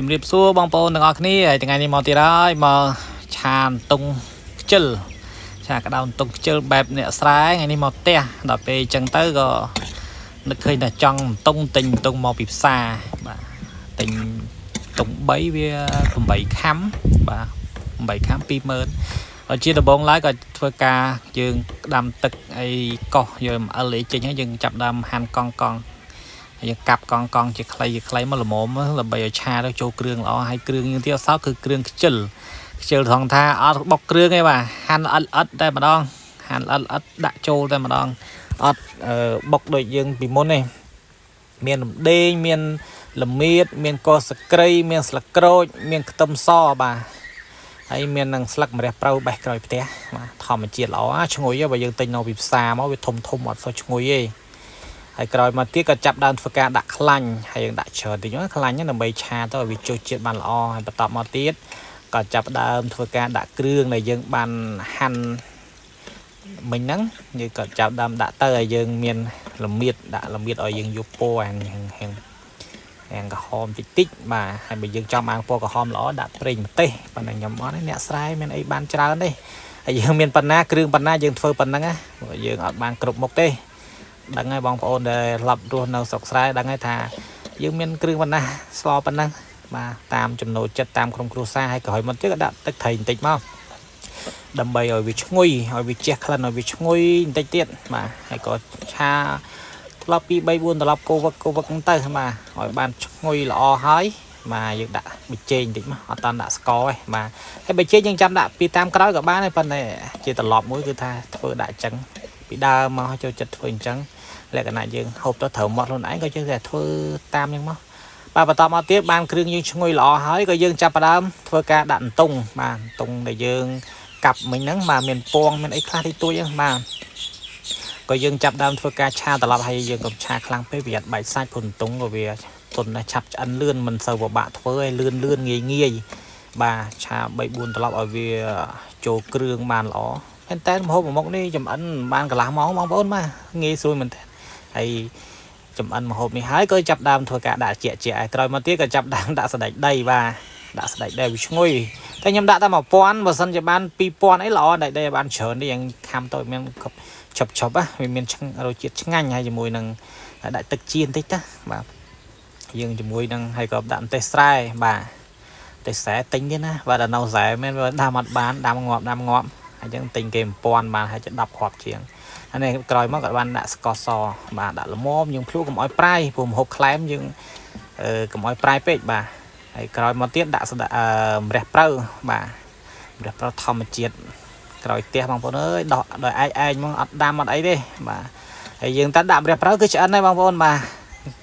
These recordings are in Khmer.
ជំរាបសួរបងប្អូនទាំងអស់គ្នាហើយថ្ងៃនេះមកទៀតហើយមកឆានតុងខ្ជិលឆាក្តៅតុងខ្ជិលបែបអ្នកស្រែថ្ងៃនេះមកផ្ទះដល់ពេលអញ្ចឹងទៅក៏នឹកឃើញថាចង់តុងទិញតុងមកពីផ្សារបាទទិញតុង3វា8ខាំបាទ8ខាំ 20000 ជាដំបងឡើយក៏ធ្វើការយើងដាំទឹកអីកោសយកអំអិលអីចេញហើយយើងចាប់ដើមហាន់កង់យើងកាប់កង់ជាខ្លីមកល្មមដើម្បីឲ្យឆាទៅចូលគ្រឿងល្អហើយគ្រឿងយើងទៀតអសោគឺគ្រឿងខ្ជិលថងថាអត់បុកគ្រឿងទេបាទហាន់ល្អិតតែម្ដងហាន់ល្អិតដាក់ចូលតែម្ដងអត់បុកដូចយើងពីមុនទេមានរំដេងមានល្មៀតមានកសក្រីមានស្លឹកក្រូចមានខ្ទឹមសបាទហើយមាននឹងស្លឹកម្រះព្រៅបេះក្រោយផ្ទះបាទធម្មជាតិល្អឈ្ងុយបើយើងទិញនៅពីផ្សារមកវាធំអត់សូវឈ្ងុយទេហើយក្រោយមកទៀតក៏ចាប់ដើមធ្វើការដាក់ខ្លាញ់ហើយយើងដាក់ច្រើនតិចខ្លាញ់ដើម្បីឆាទៅឲ្យវាចូលជាតិបានល្អហើយបន្តមកទៀតក៏ចាប់ដើមធ្វើការដាក់គ្រឿងដែលយើងបានហាន់មិញហ្នឹងយើងក៏ចាប់ដើមដាក់ទៅឲ្យយើងមានល្មៀតដាក់ល្មៀតឲ្យយើងយកពណ៌ហាងក្រហមតិចបាទហើយបើយើងចង់បានពណ៌ក្រហមល្អដាក់ប្រេងម្ទេសប៉ុន្តែខ្ញុំអត់ទេអ្នកស្រែមានអីបានច្រើនទេហើយយើងមានប៉ុណ្ណាគ្រឿងប៉ុណ្ណាយើងធ្វើប៉ុណ្ណឹងណាយើងអត់បានគ្រប់មុខទេដឹងហើយបងប្អូនដែលឡប់រស់នៅស្រុកស្រែដឹងហើយថាយើងមានគ្រឿងប៉ុណ្ណាស្លប៉ុណ្ណឹងបាទតាមចំណូលចិត្តតាមក្រុមគ្រួសារហើយក្រោយមកទៀតក៏ដាក់ទឹកត្រីបន្តិចមកដើម្បីឲ្យវាឈ្ងុយឲ្យវាជះក្លិនឲ្យវាឈ្ងុយបន្តិចទៀតបាទហើយក៏ឆាធ្លាប់2 3 4ត្រឡប់កូវឹកហ្នឹងទៅបាទឲ្យបានឈ្ងុយល្អហើយបាទយើងដាក់ប៊ីចេងបន្តិចមកអត់តាន់ដាក់ស្ករទេបាទហើយប៊ីចេងយើងចាំដាក់ពីតាមក្រោយក៏បានដែរប៉ុន្តែជាត្រឡប់មួយគឺថាធ្វើដាក់អញ្ចឹងពីដើមមកចូលចិត្តធ្វើអញ្ចឹងលក្ខណៈយើងហូបទៅត្រូវមាត់ខ្លួនឯងក៏យើងតែធ្វើតាមអញ្ចឹងមកបាទបន្តមកទៀតបានគ្រឿងយើងឈ្ងុយល្អហើយក៏យើងចាប់ផ្ដើមធ្វើការដាក់អន្ទង់បាទអន្ទង់ដែលយើងកាប់មិញហ្នឹងបាទមានពងមានអីខ្លះតិចតួចហ្នឹងបាទក៏យើងចាប់ដើមធ្វើការឆាត្រឡប់ហើយយើងកុំឆាខ្លាំងពេកវាអត់បែកសាច់ព្រោះអន្ទង់ក៏វាទុនដែរឆាប់ឆ្អិនលឿនមិនសូវពិបាកធ្វើឲ្យលឿនងាយបាទឆា3 4ត្រឡប់ឲ្យវាចូលគ្រឿងបានល្អមែនតើម្ហូបមួយមុខនេះចំអិនបានកន្លះម៉ោងបងប្អូនបាទងាយស្រួលមែនតើហើយចំអិនម្ហូបនេះហើយក៏ចាប់ដើមធ្វើការដាក់ជាឲ្យក្រោយមកទៀតក៏ចាប់ដើមដាក់សណ្តែកដីបាទដាក់សណ្តែកដីវាឈ្ងុយតែខ្ញុំដាក់តែ1000បើសិនជាបាន2000អីល្អសណ្តែកដីបានច្រើននេះយ៉ាងខាំទៅមានឈប់វាមានរសជាតិឆ្ងាញ់ហើយជាមួយនឹងដាក់ទឹកចៀនបន្តិចទៅបាទយើងជាមួយនឹងហើយក៏ដាក់ម្ទេសស្រែបាទម្ទេសស្រែទិញទៀតណាបាទដល់នៅស្រែមែនដាំអត់បានដាំងាប់ហើយចឹងទិញគេ1000បានហើយจะ10គ្រាប់ជាងហើយនេះក្រោយមកក៏បានដាក់ស្ករសបាទដាក់ល្មមយើងភ្លក់កុំឲ្យប្រៃព្រោះម្ហូបក្លែមយើងកុំឲ្យប្រៃពេកបាទហើយក្រោយមកទៀតដាក់ម្រះព្រៅបាទម្រះព្រៅធម្មជាតិក្រោយផ្ទះបងប្អូនអើយដកដោយឯងមកអត់ដាំអត់អីទេបាទហើយយើងតែដាក់ម្រះព្រៅគឺឆ្អិនហើយបងប្អូនបាទ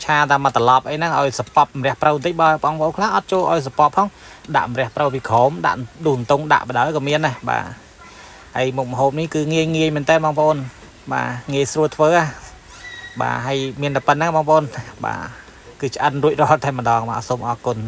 ឆាតាមមកត្រឡប់អីហ្នឹងឲ្យសពប់ម្រះព្រៅបន្តិចបើបងប្អូនខ្លះអត់ចូលឲ្យសពប់ផងដាក់ម្រះព្រៅពីក្រោមដាក់ដួងតុងដាក់បដៅក៏មានដែរបាទហើយមុខម្ហូបនេះគឺងាយមែនតើបងប្អូនបាទងាយស្រួលធ្វើបាទហើយមានតែប៉ុណ្ណឹងបងប្អូនបាទគឺឆ្អិនរួចរាល់តែម្ដងបាទសូមអរគុណ